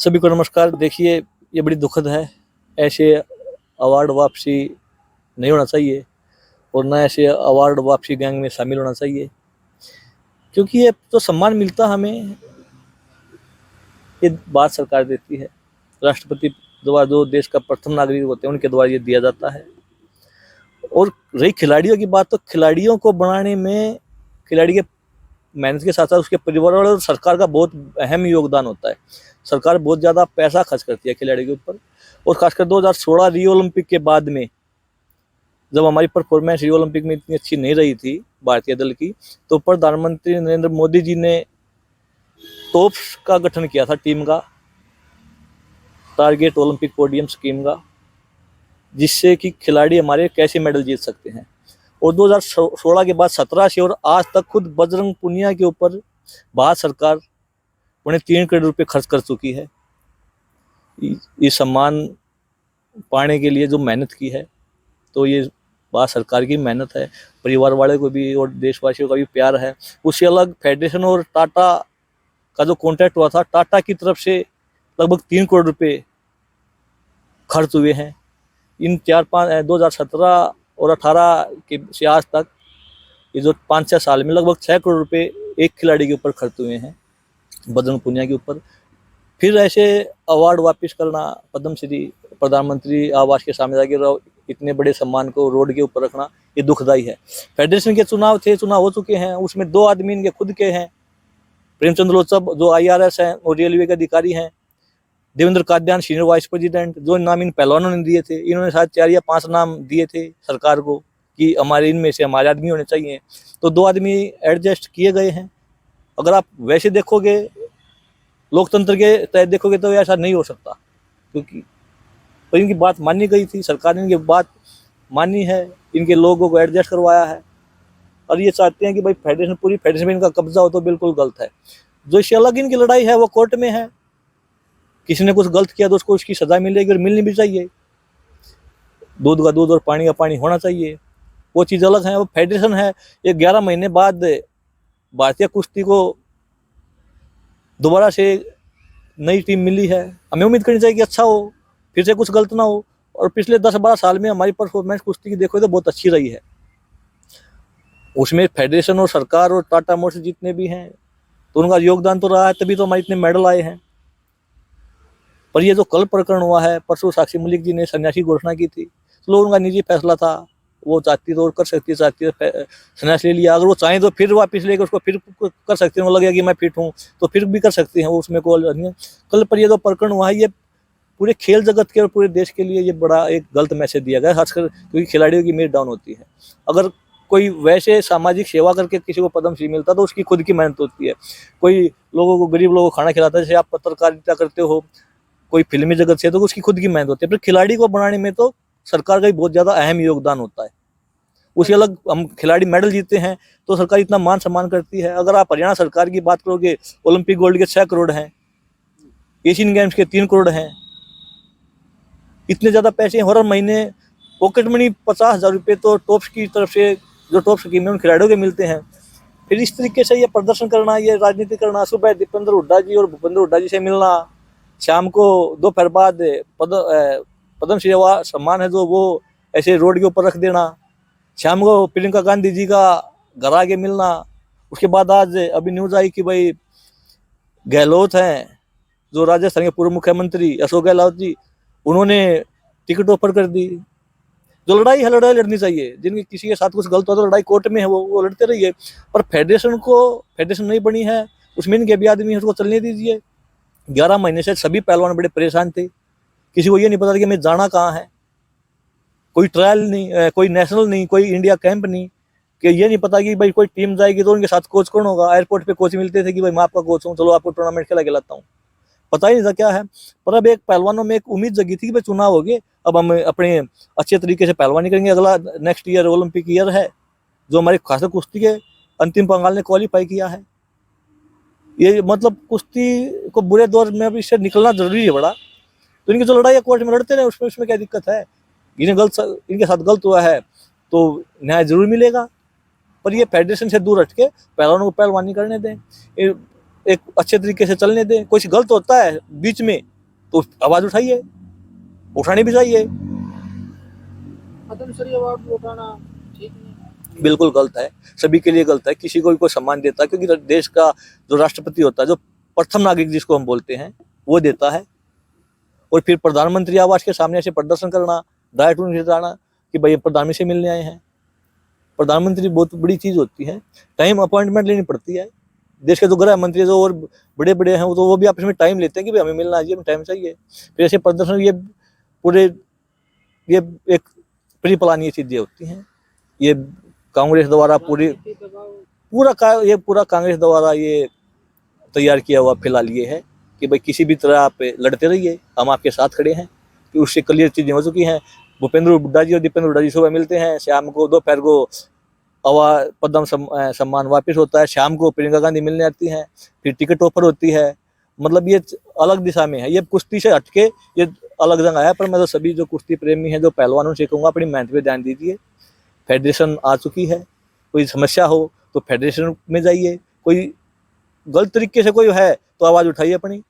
सभी को नमस्कार। देखिए, ये बड़ी दुखद है। ऐसे अवार्ड वापसी नहीं होना चाहिए और ना ऐसे अवार्ड वापसी गैंग में शामिल होना चाहिए, क्योंकि ये तो सम्मान मिलता हमें, ये भारत सरकार देती है। राष्ट्रपति द्वारा जो देश का प्रथम नागरिक होते हैं उनके द्वारा ये दिया जाता है। और रही खिलाड़ियों की बात, तो खिलाड़ियों को बनाने में खिलाड़ी के मेहनत के साथ साथ उसके परिवार और सरकार का बहुत अहम योगदान होता है। सरकार बहुत ज़्यादा पैसा खर्च करती है खिलाड़ी के ऊपर। और खासकर 2016 रियो ओलंपिक के बाद में जब हमारी परफॉर्मेंस रियो ओलंपिक में इतनी अच्छी नहीं रही थी भारतीय दल की, तो प्रधानमंत्री नरेंद्र मोदी जी ने टॉप्स का गठन किया था, टीम का, टारगेट ओलंपिक पोडियम स्कीम का, जिससे कि खिलाड़ी हमारे कैसे मेडल जीत सकते हैं। और 2016 के बाद 17 से और आज तक खुद बजरंग पुनिया के ऊपर भारत सरकार उन्हें 3 करोड़ रुपए खर्च कर चुकी है। ये सम्मान पाने के लिए जो मेहनत की है, तो ये भारत सरकार की मेहनत है। परिवार वाले को भी और देशवासियों का भी प्यार है। उससे अलग फेडरेशन और टाटा का जो कॉन्ट्रैक्ट हुआ था, टाटा की तरफ से लगभग 3 करोड़ रुपए खर्च हुए हैं। इन 2017 और 18 के से आज तक ये जो 5-6 साल में लगभग 6 करोड़ रुपए एक खिलाड़ी के ऊपर खर्च हुए हैं, बजरंग पुनिया के ऊपर। फिर ऐसे अवार्ड वापस करना, पद्म श्री, प्रधानमंत्री आवास के सामने जाके इतने बड़े सम्मान को रोड के ऊपर रखना, ये दुखदायी है। फेडरेशन के चुनाव हो चुके हैं, उसमें 2 आदमी इनके खुद के हैं, प्रेमचंद लोचब जो IRS हैं और रेलवे के अधिकारी हैं, Devendra Kadyan senior vice president. जो नाम इन पहलवानों ने दिए थे, इन्होंने शायद 4 या 5 नाम दिए थे सरकार को कि हमारे इनमें से हमारे आदमी होने चाहिए, तो 2 आदमी एडजस्ट किए गए हैं। अगर आप वैसे देखोगे, लोकतंत्र के तहत देखोगे, तो ऐसा नहीं हो सकता, क्योंकि तो इनकी बात मानी गई थी, सरकार ने इनकी बात मानी है, इनके लोगों को एडजस्ट करवाया है। और ये चाहते हैं कि भाई फेडरेशन, पूरी फेडरेशन में इनका कब्जा हो, तो बिल्कुल गलत है। जो इससे अलग इनकी लड़ाई है वो कोर्ट में है। किसी ने कुछ गलत किया तो उसको उसकी सजा मिलेगी और मिलनी भी चाहिए। दूध का दूध और पानी का पानी होना चाहिए, वो चीज़ अलग है। वो फेडरेशन है, ये 11 महीने बाद भारतीय कुश्ती को दोबारा से नई टीम मिली है। हमें उम्मीद करनी चाहिए कि अच्छा हो, फिर से कुछ गलत ना हो। और पिछले 10-12 साल में हमारी परफॉर्मेंस कुश्ती की देखो तो बहुत अच्छी रही है। उसमें फेडरेशन और सरकार और टाटा मोटर्स जितने भी हैं, तो उनका योगदान तो रहा है, तभी तो हमारे इतने मेडल आए हैं। पर ये जो कल प्रकरण हुआ है, परसों साक्षी मलिक जी ने सन्यासी घोषणा की थी, तो लोग उनका निजी फैसला था, वो चाहती तो और कर सकती, चाहती है सन्यास ले लिया। अगर वो चाहें तो फिर वापस लेकर उसको फिर कर सकते हैं, वो लगेगा कि मैं फिट हूँ तो फिर भी कर सकते हैं, वो उसमें कोई नहीं है। कल पर ये जो प्रकरण हुआ है, ये पूरे खेल जगत के और पूरे देश के लिए ये बड़ा एक गलत मैसेज दिया गया, खासकर क्योंकि खिलाड़ियों की इमेज डाउन होती है। अगर कोई वैसे सामाजिक सेवा करके किसी को पद्मश्री मिलता तो उसकी खुद की मेहनत होती है। कोई लोगों को, गरीब लोगों को खाना खिलाता है, जैसे आप पत्रकारिता करते हो, कोई फिल्मी जगत से, तो उसकी खुद की मेहनत होती है। पर खिलाड़ी को बनाने में तो सरकार का भी बहुत ज़्यादा अहम योगदान होता है। उसी अलग हम खिलाड़ी मेडल जीतते हैं तो सरकार इतना मान सम्मान करती है। अगर आप हरियाणा सरकार की बात करोगे, ओलंपिक गोल्ड के 6 करोड़ हैं, एशियन गेम्स के 3 करोड़ हैं, इतने ज़्यादा पैसे हर महीने पॉकेट मनी 50,000 रुपये तो टॉप्स की तरफ से, जो टॉप स्कीम है उन खिलाड़ियों के मिलते हैं। फिर इस तरीके से ये प्रदर्शन करना, ये राजनीति करना, सुबह दीपेंद्र हुड्डा जी और भूपेंद्र हुड्डा जी से मिलना, शाम को दोपहर बाद पद्मश्री सम्मान है जो वो ऐसे रोड के ऊपर रख देना, शाम को प्रियंका गांधी जी का घर आके मिलना। उसके बाद आज अभी न्यूज आई कि भाई गहलोत हैं, जो राजस्थान के पूर्व मुख्यमंत्री अशोक गहलोत जी, उन्होंने टिकट ऑफर कर दी। जो लड़ाई है, लड़ाई लड़नी चाहिए। जिनकी किसी के साथ कुछ गलत हो तो लड़ाई कोर्ट में है, वो लड़ते रहिए। पर फेडरेशन नहीं बनी है, उसमें इनके भी आदमी है, उसको चलने दीजिए। 11 महीने से सभी पहलवान बड़े परेशान थे, किसी को ये नहीं पता था कि मैं जाना कहाँ है। कोई ट्रायल नहीं, कोई नेशनल नहीं, कोई इंडिया कैंप नहीं, कि ये नहीं पता कि भाई कोई टीम जाएगी तो उनके साथ कोच कौन होगा। एयरपोर्ट पे कोच मिलते थे कि भाई मैं आपका कोच हूँ, चलो आपको टूर्नामेंट खिलाता हूँ, पता ही नहीं था क्या है। पर अब एक पहलवानों में एक उम्मीद जगी थी कि भाई चुनाव हो गए, अब हम अपने अच्छे तरीके से पहलवानी करेंगे। अगला नेक्स्ट ईयर ओलंपिक ईयर है, जो हमारे खासकर कुश्ती के अंतिम पंगाल ने क्वालिफाई किया है। ये मतलब कुश्ती को बुरे दौर में अब इससे निकलना जरूरी है बड़ा। तो इनकी जो लड़ाई है कोर्ट में लड़ते रहे, उसमें क्या दिक्कत है। इनके साथ गलत हुआ है तो न्याय जरूर मिलेगा। पर ये फेडरेशन से दूर हट के पहलवानों को पहलवानी करने दें, एक अच्छे तरीके से चलने दें। कुछ गलत होता है बीच में तो आवाज उठाइए, उठानी भी चाहिए। आदमशरी अवार्ड उठाना ठीक नहीं। बिल्कुल गलत है, सभी के लिए गलत है। किसी को भी कोई सम्मान देता है, क्योंकि देश का जो राष्ट्रपति होता है, जो प्रथम नागरिक जिसको हम बोलते हैं, वो देता है। और फिर प्रधानमंत्री आवास के सामने ऐसे प्रदर्शन करना, ड्राई टून जिताना कि भाई प्रधानमंत्री से मिलने आए हैं। प्रधानमंत्री बहुत बड़ी चीज होती है, टाइम अपॉइंटमेंट लेनी पड़ती है। देश के जो गृह मंत्री जो और बड़े बड़े हैं, तो वो भी आपस में टाइम लेते हैं कि भाई हमें मिलना चाहिए, हमें टाइम चाहिए। फिर ऐसे प्रदर्शन ये एक प्री प्लानिंग चीजें होती हैं। ये कांग्रेस द्वारा ये पूरा कांग्रेस द्वारा ये तैयार किया हुआ फिलहाल ये है कि भाई किसी भी तरह आप लड़ते रहिए, हम आपके साथ खड़े हैं। कि उससे क्लियर चीजें हो चुकी हैं। भूपेंद्र हुड्डा जी और दीपेंद्र हुड्डा जी सुबह मिलते हैं, शाम को दोपहर को पद्म सम्मान वापस होता है, शाम को प्रियंका गांधी मिलने आती हैं, फिर टिकट ऑफर होती है। मतलब ये अलग दिशा में है, ये कुश्ती से हटके ये अलग जंग आया। पर मैं तो सभी जो कुश्ती प्रेमी हैं, जो पहलवानों से कहूँगा, अपनी मेहनत पे ध्यान दीजिए। फेडरेशन आ चुकी है, कोई समस्या हो तो फेडरेशन में जाइए, कोई गलत तरीके से कोई है तो आवाज उठाइए अपनी।